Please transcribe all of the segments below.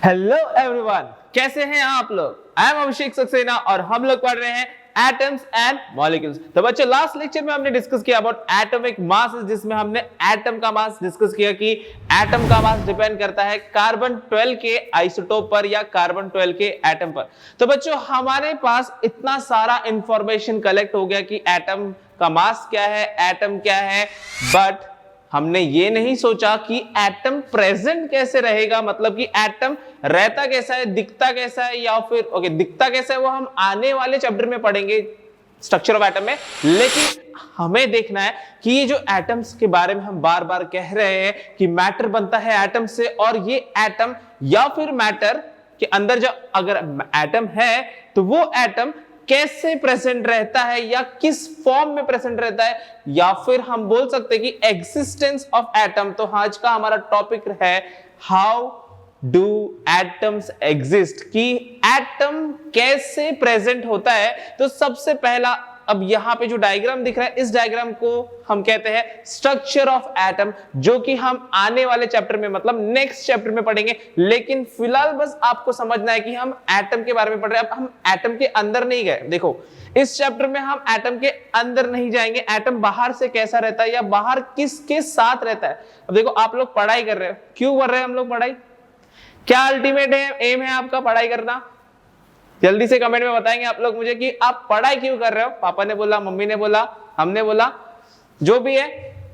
Hello everyone, कैसे हैं आप लोग। आई एम अभिषेक सक्सेना और हम लोग पढ़ रहे हैं एटम्स एंड मॉलिक्यूल्स। तो बच्चों, लास्ट लेक्चर में हमने डिस्कस किया अबाउट एटॉमिक मास, जिसमें हमने एटम का मास डिस्कस किया कि एटम का मास डिपेंड करता है कार्बन 12 के आइसोटोप पर या कार्बन 12 के एटम पर। तो बच्चों, हमारे पास इतना सारा इंफॉर्मेशन कलेक्ट हो गया कि एटम का मास क्या है, एटम क्या है, बट हमने ये नहीं सोचा कि एटम प्रेजेंट कैसे रहेगा, मतलब कि एटम रहता कैसा है, दिखता कैसा है, या फिर दिखता कैसा है वो हम आने वाले चैप्टर में पढ़ेंगे स्ट्रक्चर ऑफ एटम में। लेकिन हमें देखना है कि ये जो एटम्स के बारे में हम बार बार कह रहे हैं कि मैटर बनता है एटम से, और ये एटम या फिर मैटर के अंदर जो अगर एटम है तो वो एटम कैसे प्रेजेंट रहता है या किस फॉर्म में प्रेजेंट रहता है, या फिर हम बोल सकते हैं कि एग्जिस्टेंस ऑफ एटम। तो आज का हमारा टॉपिक है हाउ डू एटम्स एग्जिस्ट, कि एटम कैसे प्रेजेंट होता है। तो सबसे पहला, अब यहां पे जो डायग्राम दिख रहा है, इस डायग्राम को हम कहते हैं स्ट्रक्चर ऑफ एटम, जो कि हम आने वाले चैप्टर में मतलब नेक्स्ट चैप्टर में पढ़ेंगे। लेकिन फिलहाल बस आपको समझना है कि हम एटम के बारे में पढ़ रहे हैं, अब हम एटम के अंदर नहीं गए। देखो, इस चैप्टर में हम एटम के अंदर नहीं जाएंगे, एटम बाहर से कैसा रहता है या बाहर किसके साथ रहता है। अब देखो, आप लोग पढ़ाई कर रहे हो, क्यों कर रहे हैं हम लोग पढ़ाई, क्या अल्टीमेट है, एम है आपका पढ़ाई करना? जल्दी से कमेंट में बताएंगे आप लोग मुझे कि आप पढ़ाई क्यों कर रहे हो। पापा ने बोला, मम्मी ने बोला, हमने बोला, जो भी है,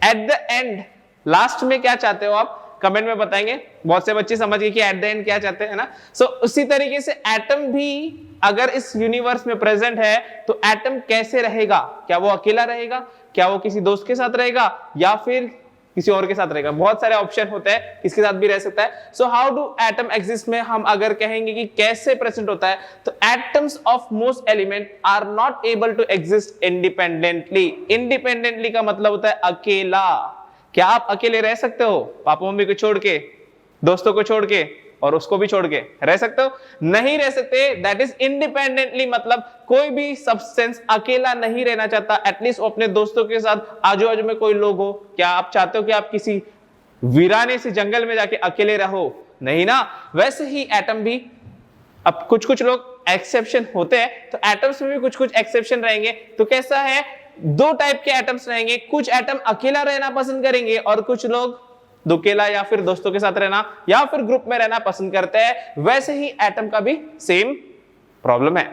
एट द एंड लास्ट में क्या चाहते हो आप कमेंट में बताएंगे। बहुत से बच्चे समझ गए कि एट द एंड क्या चाहते हैं ना। सो उसी तरीके से एटम भी अगर इस यूनिवर्स में प्रेजेंट है तो एटम कैसे रहेगा, क्या वो अकेला रहेगा, क्या वो किसी दोस्त के साथ रहेगा, या फिर किसी और के साथ रहेगा। बहुत सारे ऑप्शन होते हैं, किसके साथ भी रह सकता है। So how do atom exist में हम अगर कहेंगे कि कैसे प्रेजेंट होता है, तो atoms of most element are not able to exist independently. Independently का मतलब होता है अकेला। क्या आप अकेले रह सकते हो पापा मम्मी को छोड़ के, दोस्तों को छोड़ के और उसको भी छोड़ के रह सकते हो? नहीं रह सकते। दैट इज इंडिपेंडेंटली, मतलब कोई भी सब्सटेंस अकेला नहीं रहना चाहता, एटलीस्ट अपने दोस्तों के साथ, आजू बाजू में कोई लोग हो। क्या आप चाहते हो कि आप किसी वीराने से जंगल में जाके अकेले रहो? नहीं ना। वैसे ही एटम भी, अब कुछ कुछ लोग एक्सेप्शन होते हैं, तो एटम्स में भी कुछ कुछ एक्सेप्शन रहेंगे। तो कैसा है, दो टाइप के एटम्स रहेंगे, कुछ एटम अकेला रहना पसंद करेंगे और कुछ लोग दुकेला या फिर दोस्तों के साथ रहना या फिर ग्रुप में रहना पसंद करते हैं। वैसे ही एटम का भी सेम प्रॉब्लम है।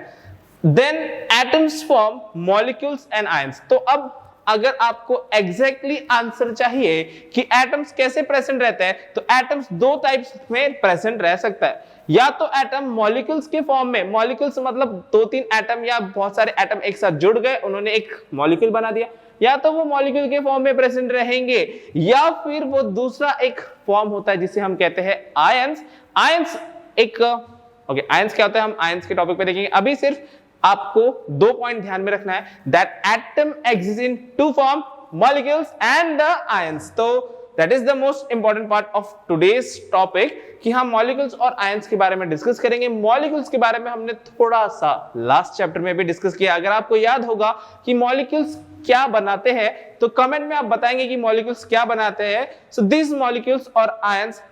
Then atoms form molecules and ions. तो अब अगर आपको एग्जैक्टली आंसर चाहिए कि एटम्स कैसे प्रेजेंट रहते हैं, तो एटम्स दो टाइप्स में प्रेजेंट रह सकता है। या तो एटम मॉलिक्यूल्स के फॉर्म में, मॉलिक्यूल्स मतलब दो तीन एटम या बहुत सारे एटम एक साथ जुड़ गए, उन्होंने एक मॉलिक्यूल बना दिया, या तो वो मॉलिक्यूल के फॉर्म में प्रेजेंट रहेंगे, या फिर वो दूसरा एक फॉर्म होता है जिसे हम कहते हैं आयंस। आयंस एक आयंस क्या होता है, हम आयंस के टॉपिक पे देखेंगे। अभी सिर्फ आपको दो पॉइंट ध्यान में रखना है, that atom exist in two form, molecules and the ions. तो that is the most important part of today's topic, कि हम मॉलिक्यूल्स और आयंस के बारे में डिस्कस करेंगे। मॉलिक्यूल्स के बारे में हमने थोड़ा सा लास्ट चैप्टर में भी डिस्कस किया। अगर आपको याद होगा कि मॉलिक्यूल्स क्या बनाते हैं, तो कमेंट में आप बताएंगे कि मॉलिक्यूल्स क्या बनाते हैं। सो दिस मॉलिक्यूल्स और ions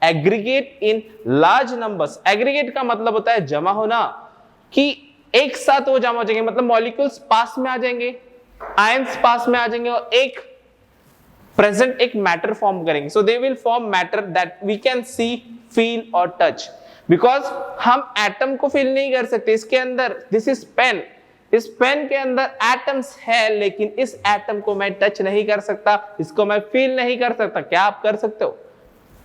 aggregate in large numbers. Aggregate का मतलब होता है जमा होना, कि एक साथ वो जमा हो जाएंगे, मतलब मॉलिक्यूल्स पास में आ जाएंगे, आयंस पास में आ जाएंगे और एक प्रेजेंट एक मैटर फॉर्म करेंगे। So they will form matter that we can see, feel और टच। बिकॉज हम एटम को फील नहीं कर सकते, इसके अंदर, दिस इज पेन, इस पेन के अंदर एटम्स है, लेकिन इस एटम को मैं टच नहीं कर सकता, इसको मैं फील नहीं कर सकता। क्या आप कर सकते हो?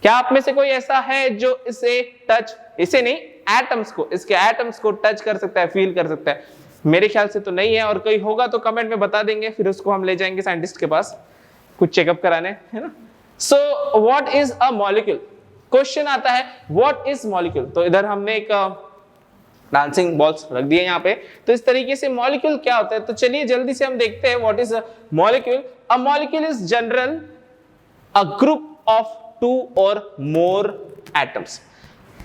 क्या आप में से कोई ऐसा है जो इसे टच, इसे नहीं, एटम्स को, इसके एटम्स को टच कर सकता है, फील कर सकता है? मेरे ख्याल से तो नहीं है, और कोई होगा तो कमेंट में बता देंगे, फिर उसको हम ले जाएंगे साइंटिस्ट के पास कुछ चेकअप कराने, है ना। So what is a molecule? Question आता है व्हाट इज मॉलिक्यूल। तो इधर हमने एक डांसिंग बॉल्स रख दिए यहाँ पे। तो इस तरीके से मॉलिक्यूल क्या होता है, तो चलिए जल्दी से हम देखते हैं what is a molecule. A molecule is general a group of two और मोर एटम्स,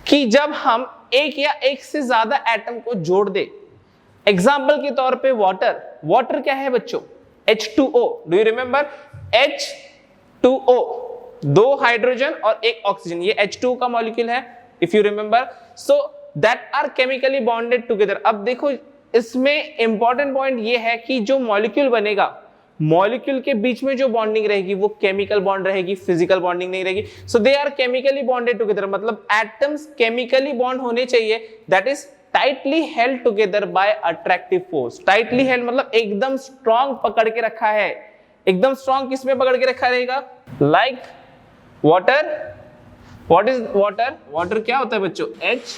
कि जब हम एक या एक से ज्यादा एटम को जोड़ दे। एग्जाम्पल के तौर पे वाटर, वाटर क्या है बच्चों? H2O। Do you remember? H2O, दो हाइड्रोजन और एक ऑक्सीजन, ये H2O का मॉलिक्यूल है। If you remember, so that are chemically bonded together. अब देखो इसमें इंपॉर्टेंट पॉइंट ये है कि जो मॉलिक्यूल बनेगा, मॉलिक्यूल के बीच में जो बॉन्डिंग रहेगी वो केमिकल बॉन्ड रहेगी, फिजिकल बॉन्डिंग नहीं रहेगी। So they are chemically bonded together, मतलब एटम्स केमिकली बॉन्ड होने चाहिए, that is tightly held together by attractive force. Tightly held मतलब एकदम स्ट्रॉन्ग पकड़ के रखा है, एकदम स्ट्रॉन्ग किसमें पकड़ के रखा रहेगा, like water. What is water? Water क्या होता है बच्चों? H।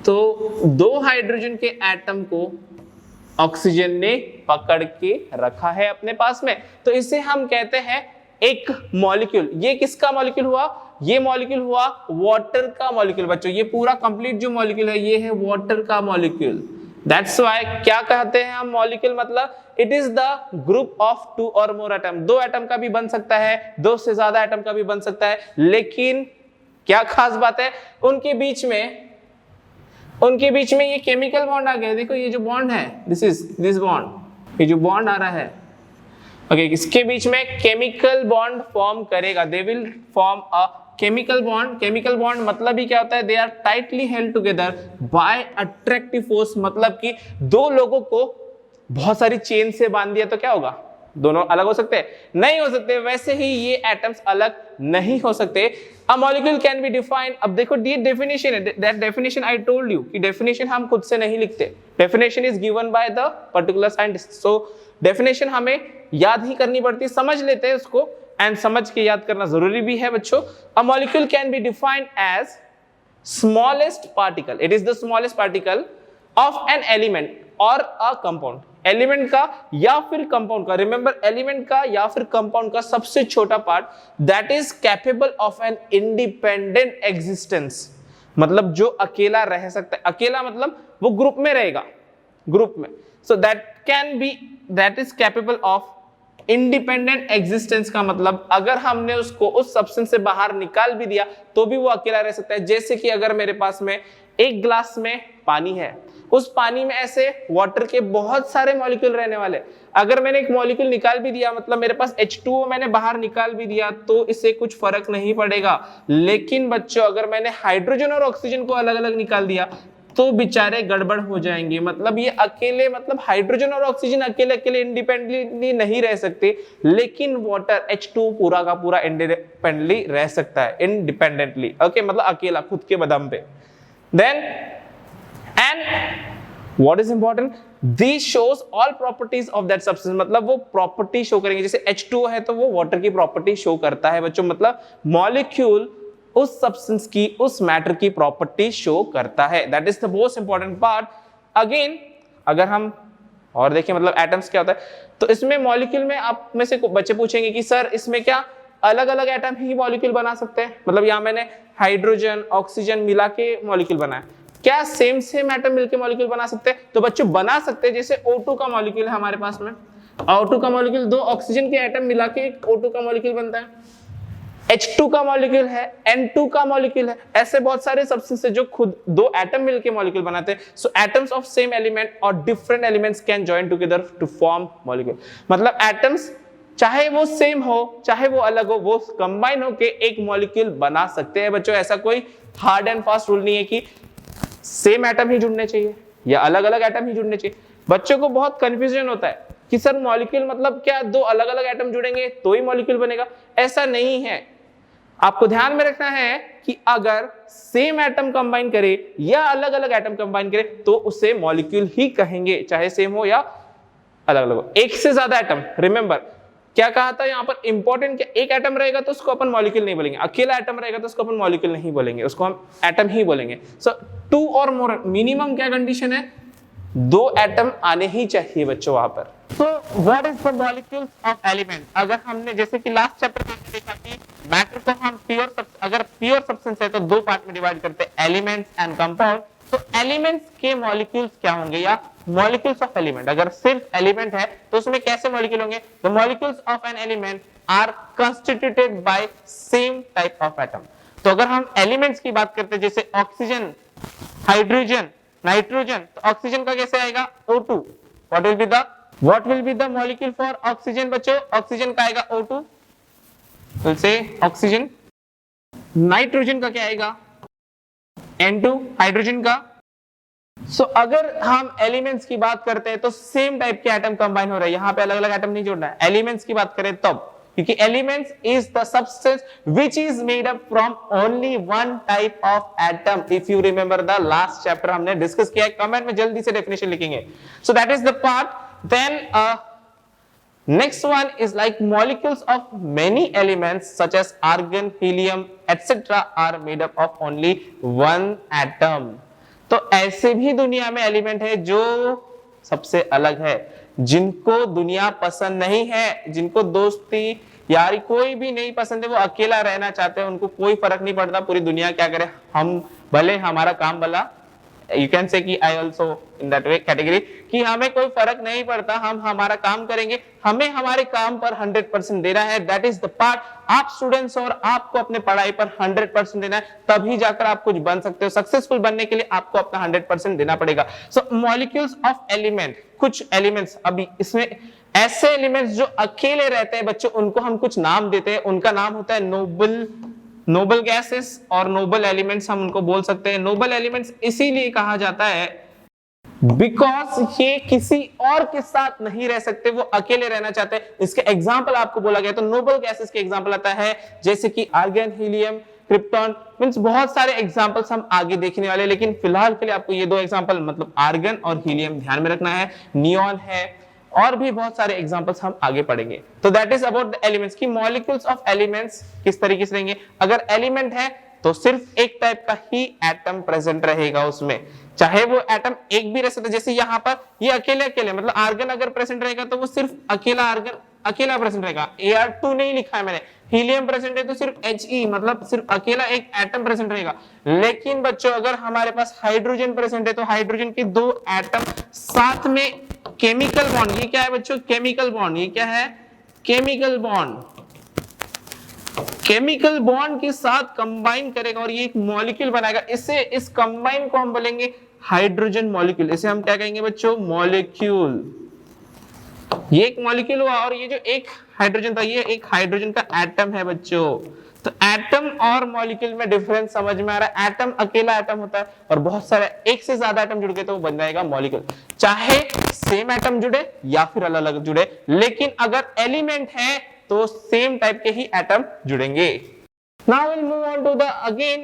तो दो हाइड्रोजन के एटम को ऑक्सीजन ने पकड़ के रखा है अपने पास में, तो इसे हम कहते हैं एक मॉलिक्यूल। ये किसका मॉलिक्यूल हुआ? ये मॉलिक्यूल हुआ वाटर का मॉलिक्यूल बच्चों। ये पूरा कंप्लीट जो मॉलिक्यूल है ये है वाटर का मॉलिक्यूल। दैट्स व्हाई क्या कहते हैं हम मॉलिक्यूल, मतलब it is the group of two और मोर एटम। दो एटम का भी बन सकता है, दो से ज्यादा एटम का भी बन सकता है, लेकिन क्या खास बात है, उनके बीच में ये केमिकल बॉन्ड आ गया। देखो ये जो बॉन्ड है, दिस बॉन्ड, ये जो बॉन्ड आ रहा है, ओके, इसके बीच में केमिकल बॉन्ड फॉर्म करेगा। They will form a chemical bond. Chemical bond मतलब ही क्या होता है? They are tightly held together by attractive force, मतलब कि दो लोगों को बहुत सारी चेन से बांध दिया तो क्या होगा? दोनों अलग हो सकते हैं? नहीं हो सकते। वैसे ही ये एटम्स अलग नहीं हो सकते। अ मॉलिक्यूल कैन बी डिफाइंड। अब देखो ये डेफिनेशन है, that definition I told you कि डेफिनेशन हम खुद से नहीं लिखते, definition is given by the particular scientist. So definition हमें याद ही करनी पड़ती है, समझ लेते हैं उसको, एंड समझ के याद करना जरूरी भी है बच्चों। A molecule can be defined as smallest particle, it is the smallest particle of an element और अ कंपाउंड। एलिमेंट का या फिर कंपाउंड का, रिमेंबर एलिमेंट का या फिर कंपाउंड का सबसे छोटा part, that is capable of an independent existence, मतलब जो अकेला रह सकता है। अकेला मतलब वो ग्रुप में रहेगा, ग्रुप में। सो that is capable of independent existence का मतलब अगर हमने उसको उस सब्सटेंस से बाहर निकाल भी दिया तो भी वो अकेला रह सकता है। जैसे कि अगर मेरे पास में एक ग्लास में पानी है, उस पानी में ऐसे वाटर के बहुत सारे मॉलिक्यूल रहने वाले, अगर मैंने एक मॉलिक्यूल निकाल भी दिया, मतलब मेरे पास H2O मैंने बाहर निकाल भी दिया, तो इससे कुछ फर्क नहीं पड़ेगा। लेकिन बच्चों अगर मैंने हाइड्रोजन और ऑक्सीजन को अलग अलग निकाल दिया तो बेचारे गड़बड़ हो जाएंगे। मतलब ये अकेले, मतलब हाइड्रोजन और ऑक्सीजन अकेले अकेले इंडिपेंडेंटली नहीं रह सकते, लेकिन वाटर H2 पूरा का पूरा इंडिपेंडेंटली रह सकता है, इंडिपेंडेंटली, ओके, मतलब अकेला खुद के बदम पे। Then and what is important, this shows all properties of that substance, मतलब वो प्रॉपर्टी शो करेंगे। जैसे H2O है तो वो वाटर की प्रॉपर्टी शो करता है बच्चों, मतलब मॉलिक्यूल उस सब्सटेंस की, उस मैटर की प्रॉपर्टी शो करता है। That is the most important part. Again अगर हम और देखें मतलब एटम्स क्या होता है, तो इसमें मॉलिक्यूल में आप में से बच्चे पूछेंगे कि सर इसमें क्या अलग अलग एटम ही मॉलिक्यूल बना सकते हैं? मतलब यहाँ मैंने हाइड्रोजन ऑक्सीजन मिला के मॉलिक्यूल बनाया, क्या सेम एटम मिलके मॉलिक्यूल बना सकते हैं? तो बच्चों बना सकते हैं। जैसे O2 का मॉलिक्यूल है हमारे पास में, O2 का मॉलिक्यूल दो ऑक्सीजन के एटम मिला के एक O2 का मॉलिक्यूल बनता है। H2 का मॉलिक्यूल है, N2 का मॉलिक्यूल है, ऐसे बहुत सारे सब्सटेंस है जो खुद दो एटम मिलके मॉलिक्यूल बनाते हैं। So atoms of same element और different elements can join together to form molecule. मतलब एटम्स चाहे वो सेम हो चाहे वो अलग हो, वो कंबाइन होके एक मॉलिक्यूल बना सकते हैं बच्चों। ऐसा कोई हार्ड एंड फास्ट रूल नहीं है कि सेम एटम ही जुड़ने चाहिए या अलग अलग एटम ही जुड़ने चाहिए। बच्चों को बहुत कंफ्यूजन होता है कि सर मॉलिक्यूल मतलब क्या दो अलग अलग एटम जुड़ेंगे तो ही मॉलिक्यूल बनेगा? ऐसा नहीं है। आपको ध्यान में रखना है कि अगर सेम एटम कंबाइन करे या अलग अलग एटम कंबाइन करे तो उसे मॉलिक्यूल ही कहेंगे, चाहे सेम हो या अलग अलग हो। एक से ज्यादा एटम, रिमेंबर क्या कहा था यहाँ पर इंपॉर्टेंट, क्या एक एटम रहेगा तो उसको अपन मॉलिक्यूल नहीं बोलेंगे, अकेला एटम रहेगा तो उसको अपन मॉलिक्यूल नहीं बोलेंगे, उसको हम एटम ही बोलेंगे। सो टू और मोर, मिनिमम क्या कंडीशन है, दो एटम आने ही चाहिए बच्चों वहां पर। So what is the molecules of element? अगर हमने जैसे कि लास्ट चैप्टर में देखा कि मैटर को हम अगर प्योर सब्सटेंस है तो दो पार्ट में डिवाइड करते हैं, एलिमेंट्स एंड कंपाउंड। तो एलिमेंट्स के मॉलिक्यूल्स क्या होंगे या मॉलिक्यूल्स ऑफ एलिमेंट, अगर सिर्फ एलिमेंट है तो उसमें कैसे मॉलिक्यूल होंगे? The molecules of an element are constituted by same type of atom. तो अगर हम एलिमेंट्स की बात करते हैं जैसे ऑक्सीजन, हाइड्रोजन, नाइट्रोजन, तो ऑक्सीजन का कैसे आएगा? O2। What will be the molecule for oxygen बच्चों? ऑक्सीजन का आएगा O2। Will say oxygen. Nitrogen का क्या आएगा? N2 हाइड्रोजन का। सो अगर हम एलिमेंट्स की बात करते हैं तो सेम टाइप के एटम कंबाइन हो रहे हैं, यहां पे अलग अलग एटम नहीं जोड़ना है। एलिमेंट्स की बात करें तब, क्योंकि elements is the substance which is made up from only one type of atom. If you remember the last chapter हमने डिस्कस किया है, कमेंट में जल्दी से डेफिनेशन लिखेंगे। So that is the part. Then next one is like molecules of many elements such as argon, helium etc are made up of only one atom। तो ऐसे भी दुनिया में एलिमेंट है जो सबसे अलग है, जिनको दुनिया पसंद नहीं है, जिनको दोस्ती यारी कोई भी नहीं पसंद है, वो अकेला रहना चाहते हैं, उनको कोई फर्क नहीं पड़ता पूरी दुनिया क्या करे, हम भले हमारा काम भला। यू कैन से कि I also in that way category, कि हमें कोई फर्क नहीं पड़ता, हम हमारा काम करेंगे, हमें हमारे काम पर 100% देना है। That is the part. आप स्टूडेंट्स और आपको अपने पढ़ाई पर 100% देना है, तभी जाकर आप कुछ बन सकते हो। सक्सेसफुल बनने के लिए आपको अपना 100% देना पड़ेगा। सो मॉलिक्यूल्स ऑफ एलिमेंट, कुछ एलिमेंट्स, अभी इसमें ऐसे एलिमेंट्स जो अकेले रहते हैं बच्चों, उनको हम कुछ नाम देते हैं, उनका नाम होता है नोबल गैसेस और नोबल एलिमेंट्स, हम उनको बोल सकते हैं। नोबल एलिमेंट्स इसीलिए कहा जाता है बिकॉज ये किसी और के साथ नहीं रह सकते, वो अकेले रहना चाहते हैं। इसके एग्जाम्पल आपको बोला गया तो नोबल गैसेस के एग्जाम्पल आता है जैसे कि आर्गन, हीलियम, क्रिप्टॉन, मींस बहुत सारे एग्जांपल्स हम आगे देखने वाले, लेकिन फिलहाल के लिए आपको ये दो एग्जांपल मतलब आर्गन और हीलियम ध्यान में रखना है। नियॉन है और भी बहुत सारे एग्जांपल्स हम आगे पढ़ेंगे। तो that is about the elements की मॉलिक्यूल्स ऑफ एलिमेंट्स किस तरीके से रहेंगे। अगर एलिमेंट है तो सिर्फ एक टाइप का ही एटम प्रेजेंट रहेगा उसमें, चाहे वो एटम एक भी रह सकता है। जैसे यहाँ पर ये अकेले मतलब आर्गन अगर प्रेजेंट रहेगा तो वो सिर्फ अकेला आर्गन अकेला प्रेजेंट रहेगा, Ar2 नहीं लिखा है मैंने। हीलियम प्रेजेंट है तो सिर्फ He मतलब सिर्फ अकेला एक एटम प्रेजेंट रहेगा। लेकिन बच्चों अगर हमारे पास हाइड्रोजन प्रेजेंट है तो हाइड्रोजन के दो एटम साथ में केमिकल बॉन्ड, ये क्या है बच्चों? Chemical bond. ये क्या है? Chemical bond. केमिकल बॉन्ड के साथ कंबाइन करेगा और ये एक मॉलिक्यूल बनाएगा। इस कंबाइन को हम बोलेंगे हाइड्रोजन मॉलिक्यूल। इसे हम क्या कहेंगे बच्चों? मॉलिक्यूल। ये एक मॉलिक्यूल हुआ और ये जो एक हाइड्रोजन था ये एक हाइड्रोजन का एटम है बच्चों। तो एटम और मॉलिक्यूल में डिफरेंस समझ में आ रहा है। एटम अकेला एटम होता है और बहुत सारे एक से ज्यादा एटम जुड़ गए तो वो बन जाएगा मॉलिक्यूल, चाहे सेम एटम जुड़े या फिर अलग अलग जुड़े। लेकिन अगर एलिमेंट है तो सेम टाइप के ही एटम जुड़ेंगे। Now we'll move on to the again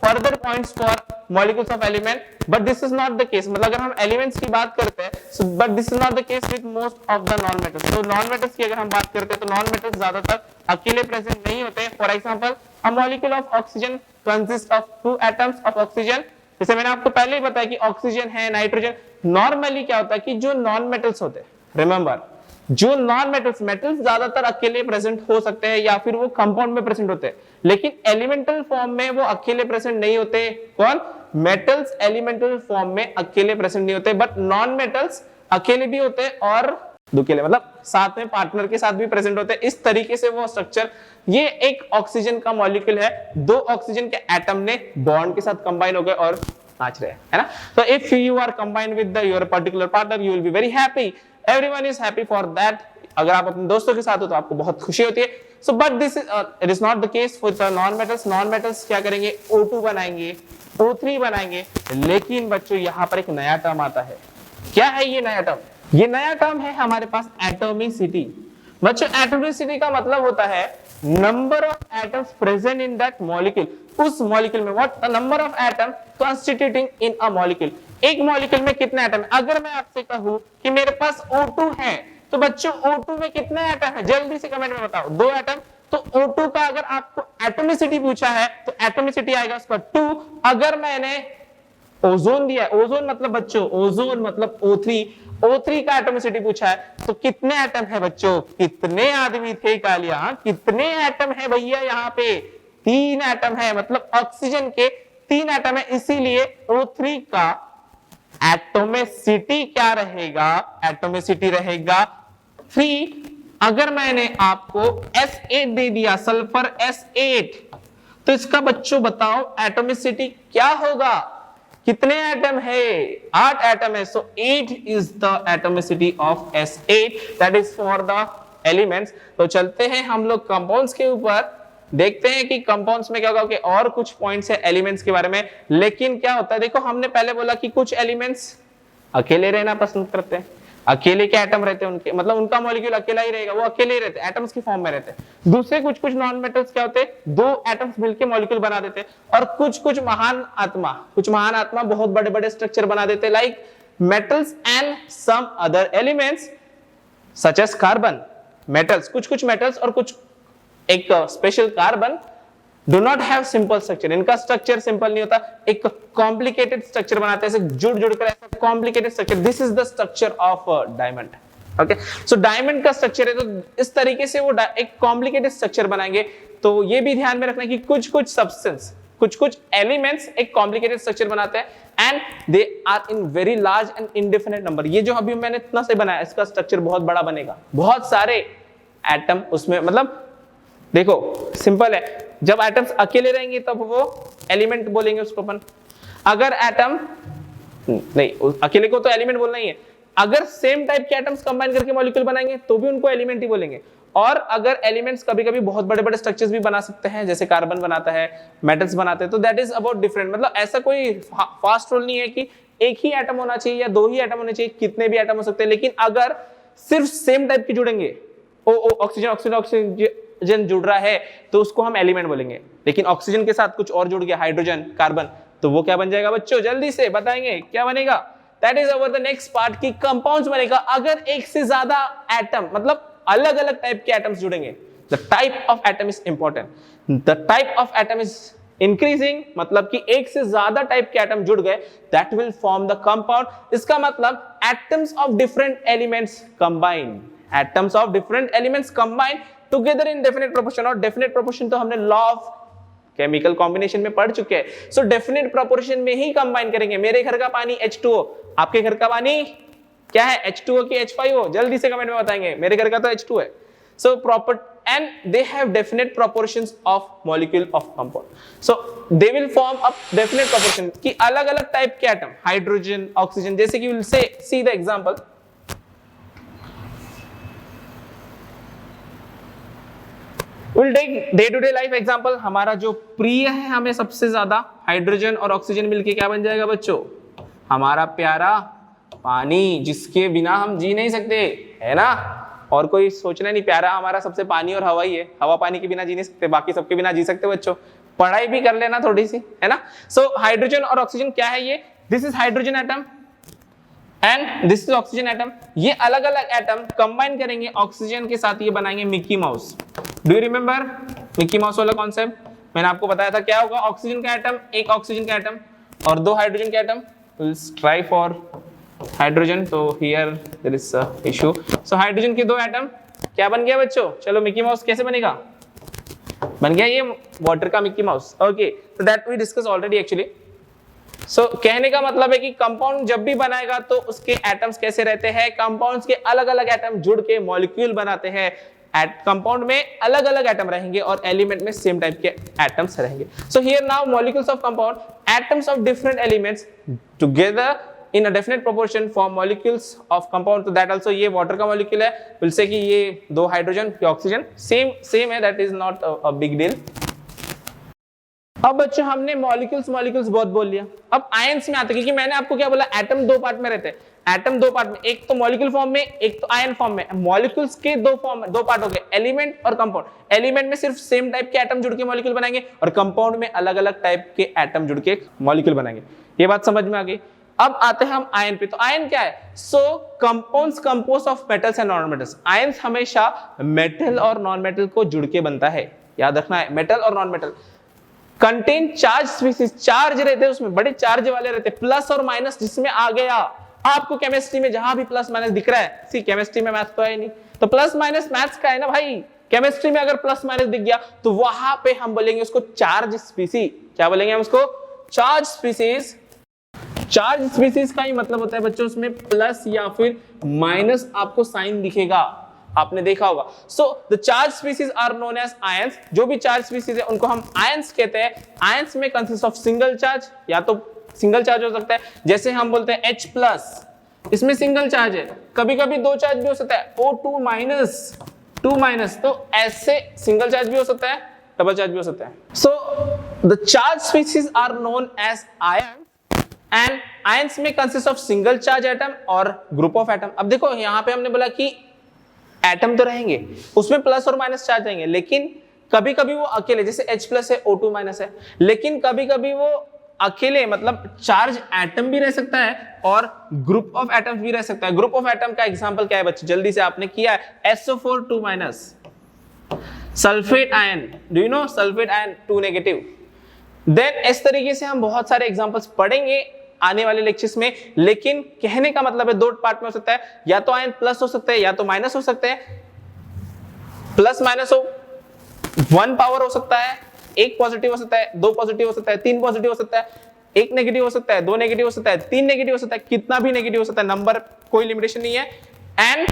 further points for molecules of element, but this is not the case। मतलब अगर हम elements की बात करते हैं, so but this is not the case with most of the non-metals। तो non-metals की अगर हम बात करते हैं तो non-metals ज्यादातर अकेले present नहीं होते। For example, a molecule of oxygen consists of 2 atoms of oxygen। जैसे मैंने आपको पहले ही बताया कि ऑक्सीजन है, नाइट्रोजन। नॉर्मली क्या होता है कि जो non-metals होते हैं, रिमेंबर जो नॉन मेटल्स ज्यादातर अकेले प्रेजेंट हो सकते हैं या फिर वो कंपाउंड में प्रेजेंट होते हैं, लेकिन एलिमेंटल फॉर्म में वो अकेले प्रेजेंट नहीं होते। कौन? मेटल्स एलिमेंटल फॉर्म में अकेले प्रेजेंट नहीं होते, बट नॉन मेटल्स अकेले भी होते हैं और दुकेले मतलब साथ में पार्टनर के साथ भी प्रेजेंट होते हैं। इस तरीके से वो स्ट्रक्चर, ये एक ऑक्सीजन का मॉलिक्यूल है, दो ऑक्सीजन के एटम ने बॉन्ड के साथ कंबाइन हो गए और नाच रहे हैं, है ना। तो if you are combined with your particular partner you will be very happy, everyone is happy for that. अगर आप अपने दोस्तों के साथ हो तो आपको बहुत खुशी होती है। So but this is it is not the case with non metals. Non metals क्या करेंगे? O2 बनाएंगे, O3 बनाएंगे। लेकिन बच्चों यहाँ पर एक नया टर्म आता है। क्या है ये नया टर्म? ये नया टर्म है हमारे पास एटॉमिसिटी। बच्चों एटॉमिसिटी का मतलब होता है number of atoms present in that molecule. उस मॉलिक्यूल में what the number of atom constituting in a molecule. एक मॉलिक्यूल में कितने एटम है? अगर मैं आपसे कहूं कि मेरे पास O2 है तो बच्चों O2 में कितने एटम है? जल्दी से कमेंट में बताओ। 2 एटम। तो O2 का अगर आपको एटॉमिसिटी पूछा है तो एटॉमिसिटी आएगा उसका 2। अगर मैंने ओजोन दिया है, ओजोन मतलब बच्चों ओजोन मतलब O3 का एटॉमिसिटी पूछा है तो कितने एटम है बच्चों? कितने आदमी थे कालिया? कितने एटम है भैया? यहाँ पे 3 एटम है, मतलब ऑक्सीजन के 3 एटम है, इसीलिए O3 का एटॉमिसिटी क्या रहेगा? एटॉमिसिटी रहेगा 3। अगर मैंने आपको S8 दे दिया, सल्फर S8, तो इसका बच्चों बताओ एटॉमिसिटी क्या होगा? कितने एटम है? 8 एटम है। सो 8 is the atomicity of S8, that is for the elements. तो चलते हैं हम लोग कंपाउंड्स के ऊपर। देखते हैं कि कंपाउंड्स में क्या होगा कि और कुछ पॉइंट्स है एलिमेंट्स के बारे में। लेकिन क्या होता है, देखो हमने पहले बोला कि कुछ एलिमेंट्स अकेले रहना पसंद करते हैं, अकेले के एटम रहते हैं उनके, मतलब उनका मॉलिक्यूल अकेला ही रहेगा, वो अकेले ही रहते हैं, एटम्स की फॉर्म में रहते हैं। दूसरे कुछ कुछ नॉन मेटल्स क्या होते हैं, दो एटम्स मिलके मॉलिक्यूल बना देते हैं। और कुछ कुछ महान आत्मा बहुत बड़े बड़े स्ट्रक्चर बना देते हैं, like metals and some other elements such as carbon. Metals, कुछ कुछ मेटल्स और कुछ एक special carbon do not have simple structure, इनका स्ट्रक्चर सिंपल नहीं होता, एक कॉम्प्लिकेटेड स्ट्रक्चर बनाते हैं, ऐसे जुड़ जुड़ कर ऐसा complicated structure. This is the structure of diamond. Okay, so diamond का स्ट्रक्चर है, तो इस तरीके से वो एक कॉम्प्लिकेटेड स्ट्रक्चर बनाएंगे। तो ये भी ध्यान में रखना कि कुछ कुछ सब्सटेंस, कुछ कुछ एलिमेंट्स एक कॉम्प्लिकेटेड स्ट्रक्चर बनाते हैं and they are in very large and indefinite number. ये जो अभी मैंने इतना से बनाया, इसका स्ट्रक्चर बहुत बड़ा बनेगा, बहुत सारे एटम उसमें, मतलब देखो सिंपल है, जब एटम्स अकेले रहेंगे तब वो एलिमेंट बोलेंगे उसको अपन। अगर एटम नहीं, अकेले को तो एलिमेंट बोलना ही है, अगर सेम टाइप के एटम्स कंबाइन करके मॉलिक्यूल बनाएंगे तो भी उनको एलिमेंट ही बोलेंगे। और अगर एलिमेंट्स कभी कभी बहुत बड़े बड़े स्ट्रक्चर्स भी बना सकते हैं, जैसे कार्बन बनाता है, मेटल्स बनाते हैं, तो दैट इज अबाउट डिफरेंट। मतलब ऐसा कोई फास्ट रूल नहीं है कि एक ही एटम होना चाहिए या दो ही एटम होने चाहिए, कितने भी एटम हो सकते हैं। लेकिन अगर सिर्फ सेम टाइप के जुड़ेंगे, ऑक्सीजन ऑक्सीजन ऑक्सीजन जुड़ रहा है तो उसको हम एलिमेंट बोलेंगे। लेकिन ऑक्सीजन के साथ कुछ और जुड़ गया, हाइड्रोजन, कार्बन, तो वो क्या बन जाएगा बच्चों, जल्दी से बताएंगे क्या बनेगा। That is our the next part की कंपाउंड्स बनेगा। अगर एक से ज्यादा एटम, मतलब अलग अलग टाइप के एटम्स जुड़ेंगे, the type of atom is important, the type of atom is increasing, मतलब कि एक से ज्यादा टाइप के एटम जुड़ गए, that will form the compound. इसका मतलब atoms of different elements combine, atoms of different elements combine together in definite proportion. और डेफिनेट प्रोपोर्शन तो हमने लॉ ऑफ केमिकल कॉम्बिनेशन में पढ़ चुके हैं। सो डेफिनेट प्रोपोर्शन में ही कंबाइन करेंगे। मेरे घर का पानी H2O, आपके घर का पानी क्या है, H2O की H5O? जल्दी से कमेंट में बताएंगे। मेरे घर का तो H2 है। So proper and they have definite proportions of molecule of compound. So they will form a definite proportion की अलग अलग टाइप के एटम, हाइड्रोजन, ऑक्सीजन, जैसे कि will say see the example. We'll take day to day life example। हमारा जो प्रिय है हमें सबसे ज्यादा, हाइड्रोजन और ऑक्सीजन मिलके क्या बन जाएगा बच्चों, हमारा प्यारा पानी, जिसके बिना हम जी नहीं सकते, है ना। और कोई सोचना नहीं, प्यारा हमारा सबसे पानी और हवा ही है, हवा पानी के बिना जी नहीं सकते, बाकी सबके बिना जी सकते बच्चों। पढ़ाई भी कर लेना थोड़ी सी, है ना। सो हाइड्रोजन और ऑक्सीजन क्या है, ये this is hydrogen atom and this is oxygen atom. ये अलग अलग एटम कंबाइन करेंगे ऑक्सीजन के साथ, ये बनाएंगे Mickey mouse. Do you remember Mickey mouse वाला कॉन्सेप्ट? मैंने आपको बताया था क्या होगा, ऑक्सीजन का एटम, एक ऑक्सीजन का एटम और दो हाइड्रोजन के atom. Let's try for hydrogen, तो here there is a issue. So hydrogen के दो एटम क्या बन गया बच्चों, चलो मिकी माउस कैसे बनेगा, बन गया ये वाटर का Mickey Mouse. Okay, so that we discuss already actually. So कहने का मतलब है कि कंपाउंड जब भी बनाएगा तो उसके एटम्स कैसे रहते हैं, कंपाउंड्स के अलग अलग एटम जुड़ के मॉलिक्यूल बनाते हैं। कंपाउंड में अलग अलग एटम रहेंगे और एलिमेंट में सेम टाइप के एटम्स रहेंगे। So here now molecules of compound, atoms of different elements together in a definite proportion form molecules of compound। तो that also ये water का molecule है, will say कि ये दो हाइड्रोजन, ये ऑक्सीजन, सेम है, that is not a big deal। अब बच्चों हमने मॉलिक्यूल्स बहुत बोल लिया। अब आयंस में आते हैं, क्योंकि मैंने आपको क्या बोला, एटम दो पार्ट में रहते हैं, एटम दो पार्ट में, एक तो मॉलिक्यूल फॉर्म में, एक तो आयन फॉर्म में। मॉलिक्यूल्स के दो पार्ट हो गए, एलिमेंट और कंपाउंड। एलिमेंट में सिर्फ सेम टाइप के एटम जुड़ के मॉलिक्यूल बनाएंगे और कंपाउंड में अलग अलग टाइप के एटम जुड़ के मॉलिक्यूल बनाएंगे। ये बात समझ में आ गई। अब आते हैं हम आयन पे। तो आयन क्या है, so compounds compose of metals and non metals. Ions हमेशा मेटल और नॉन मेटल को जुड़ के बनता है, याद रखना है, मेटल और non metal. Contain charge species, charge रहते हैं उसमें, बड़े चार्ज वाले रहते हैं, प्लस और माइनस, जिसमें आ गया आपको केमिस्ट्री में जहां भी प्लस माइनस दिख रहा है, सी केमिस्ट्री में मैथ्स तो है नहीं, तो प्लस माइनस मैथ्स का है ना भाई। केमिस्ट्री में अगर प्लस माइनस दिख गया तो वहां पे हम बोलेंगे उसको चार्ज स्पीसी। क्या बोलेंगे हम उसको, चार्ज स्पीसीज। चार्ज स्पीसीज का ही मतलब होता है बच्चों उसमें प्लस या फिर माइनस आपको साइन दिखेगा, आपने देखा होगा। So the charge species are known as ions. जो भी चार्ज स्पीसीज है उनको हम आयंस कहते हैं। आयंस में कंसिस्ट ऑफ सिंगल चार्ज, या तो सिंगल चार्ज हो सकता है, जैसे हम बोलते हैं H+, इसमें सिंगल चार्ज है। कभी कभी दो चार्ज भी हो सकता है, O2-, 2-, तो ऐसे सिंगल चार्ज भी हो सकता है, डबल चार्ज भी हो सकता है। So the charge species are known as ion and ions में consist of single charge atom और ग्रुप ऑफ एटम। अब देखो यहाँ पे हमने बोला कि एटम तो रहेंगे, उसमें प्लस और माइनस चार्ज रहेंगे, लेकिन कभी कभी वो अकेले, जैसे H प्लस है O2 माइनस है, लेकिन कभी कभी वो अकेले मतलब चार्ज एटम भी रह सकता है और ग्रुप ऑफ एटम्स भी रह सकता है। ग्रुप ऑफ एटम का एग्जांपल क्या है बच्चे, जल्दी से आपने किया है, SO4 2 minus, sulphate ion, do you know sulphate ion 2 negative. Then इस तरीके से हम बहुत सारे एग्जांपल्स पढ़ेंगे आने वाले लेक्चर्स में, लेकिन कहने का मतलब है दो पार्ट में हो सकता है, या तो आयन प्लस हो सकते हैं या तो माइनस हो सकते हैं। प्लस माइनस हो 1 पावर हो सकता है, 1 पॉजिटिव हो सकता है, 2 पॉजिटिव हो सकता है, 3 पॉजिटिव हो सकता है, 1 नेगेटिव हो सकता है, 2 नेगेटिव हो सकता है, 3 नेगेटिव हो सकता है, कितना भी नेगेटिव हो सकता है, नंबर कोई लिमिटेशन नहीं है। एंड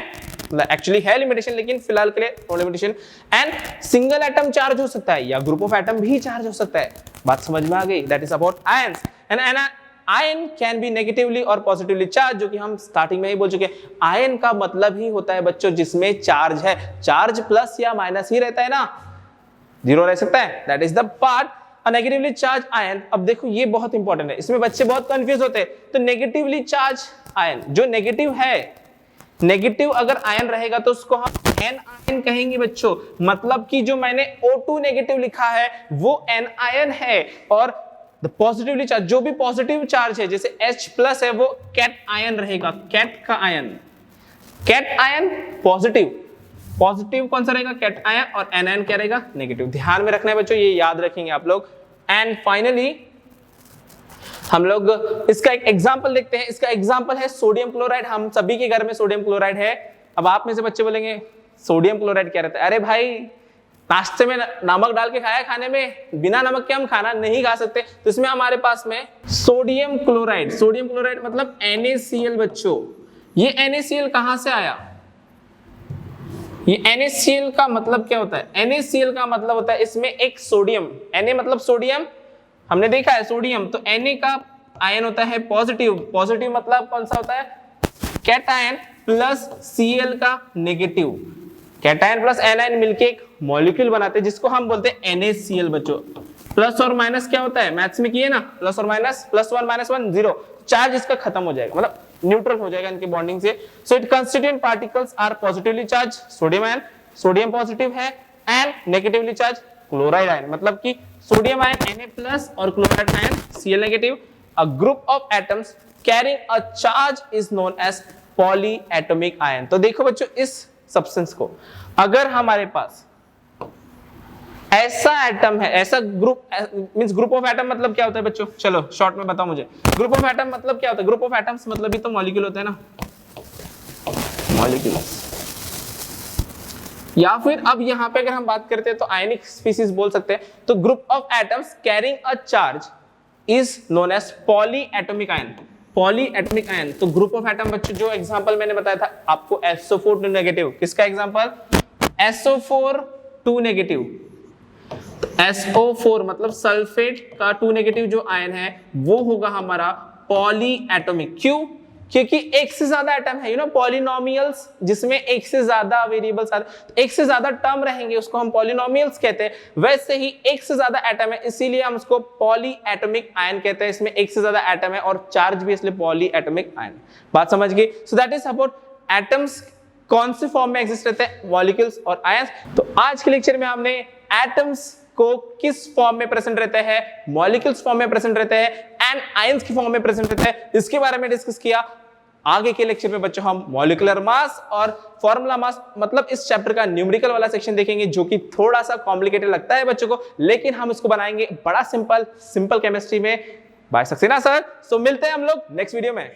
एक्चुअली है लिमिटेशन, लेकिन फिलहाल के लिए no limitation. And single atom charge हो सकता है या ग्रुप ऑफ एटम भी चार्ज हो सकता है। बात समझ में आ गई? That is about ions. And ion can be negatively और पॉजिटिवली चार्ज, जो कि हम स्टार्टिंग में ही बोल चुके हैं। आयन का मतलब ही होता है बच्चों जिसमें चार्ज है, चार्ज प्लस या माइनस ही रहता है ना, जीरो रह सकता है। That is the part a negatively charge ion. अब देखो ये बहुत इंपॉर्टेंट है, इसमें बच्चे बहुत कंफ्यूज होते हैं। तो नेगेटिवली चार्ज आयन जो नेगेटिव है, नेगेटिव अगर आयन रहेगा तो उसको हम एन आयन कहेंगे बच्चों। मतलब कि जो मैंने O2 नेगेटिव लिखा है वो एन आयन है, और द पॉजिटिवली चार्ज जो भी पॉजिटिव चार्ज है जैसे H प्लस है वो कैट आयन रहेगा, कैट का ion, cation positive, positive कौन सा रहेगा, कैट आयन, और एनायन क्या रहेगा, नेगेटिव। ध्यान में रखना है बच्चों, ये याद रखेंगे आप लोग। एंड फाइनली हम लोग इसका एक एग्जांपल देखते हैं। इसका एग्जांपल है सोडियम क्लोराइड। हम सभी के घर में सोडियम क्लोराइड है। अब आप में से बच्चे बोलेंगे सोडियम क्लोराइड क्या रहता है? अरे भाई नाश्ते में नमक डाल के खाया, खाने में बिना नमक के हम खाना नहीं खा सकते। तो इसमें हमारे पास में सोडियम क्लोराइड, सोडियम क्लोराइड मतलब NaCl बच्चों। ये NaCl कहां से आया? ये NaCl का मतलब क्या होता है? NaCl का मतलब होता है इसमें एक सोडियम, Na मतलब सोडियम, हमने देखा है सोडियम, तो Na का आयन होता है पॉजिटिव, पॉजिटिव मतलब कौन सा होता है, कैटायन, प्लस Cl का नेगेटिव। कैटायन प्लस एनायन मिलके एक मॉलिक्यूल बनाते हैं जिसको हम बोलते हैं NaCl बच्चों। प्लस और माइनस क्या होता है, मैथ्स में किए ना, प्लस और माइनस, +1 -1 0, चार्ज इसका खत्म हो जाएगा, मतलब न्यूट्रल हो जाएगा इनकी बॉन्डिंग से। So it constituent particles are positively charge, sodium ion, sodium positive है, and negatively charge chloride ion, मतलब कि सोडियम आयन Na+ और chloride ion Cl negative. A group of atoms carrying a charge is known as polyatomic ion. तो देखो बच्चों, इस substance को अगर हमारे पास ऐसा एटम है, ऐसा group means group of atom मतलब क्या होता है बच्चों, चलो शॉर्ट में बताओ मुझे। ग्रुप ऑफ एटम मतलब क्या होता है? ग्रुप ऑफ एटम्स मतलब भी तो मॉलिक्यूल होता है ना, मॉलिक्यूल्स। या फिर अब यहां पे अगर हम बात करते हैं तो आयनिक स्पीशीज बोल सकते हैं। तो group of atoms carrying a charge is known as polyatomic ion, polyatomic ion. तो ग्रुप ऑफ एटम बच्चों जो एग्जांपल मैंने बताया था आपको, SO4 2 नेगेटिव, किसका एग्जांपल, SO4 2 नेगेटिव। SO4 मतलब सल्फेट का 2 नेगेटिव जो आयन है वो होगा हमारा पॉलीएटॉमिक। क्यों? क्योंकि एक से ज्यादा एटम है, यू नो पॉलिनोमियल्स, जिसमें एक से ज्यादा वेरिएबल्स आते, एक से ज्यादा टर्म रहेंगे उसको हम पॉलिनोमियल्स कहते हैं। वैसे ही एक से ज्यादा एटम है इसीलिए हम उसको पॉलीएटॉमिक आयन कहते हैं। इसमें एक से ज्यादा एटम है और चार्ज भी, इसलिए पॉलीएटॉमिक आयन। बात समझ गई? सो दैट इज अबाउट एटम्स कौन से फॉर्म में एग्जिस्ट रहते हैं, मॉलिक्यूल्स और आयंस। तो आज के लेक्चर में हमने एटम्स को किस फॉर्म में प्रेजेंट रहते हैं, मॉलिक्यूल्स फॉर्म में प्रेजेंट रहते हैं, एंड आयंस की फॉर्म में प्रेजेंट रहते हैं, इसके बारे में डिस्कस किया। आगे के लेक्चर में बच्चों हम मॉलिक्यूलर मास और फॉर्मूला मास मतलब इस चैप्टर का न्यूमेरिकल वाला सेक्शन देखेंगे, जो कि थोड़ा सा कॉम्प्लिकेटेड लगता है बच्चों को, लेकिन हम इसको बनाएंगे बड़ा सिंपल केमिस्ट्री में बाय सक्सेना सर। सो मिलते हैं हम लोग नेक्स्ट वीडियो में।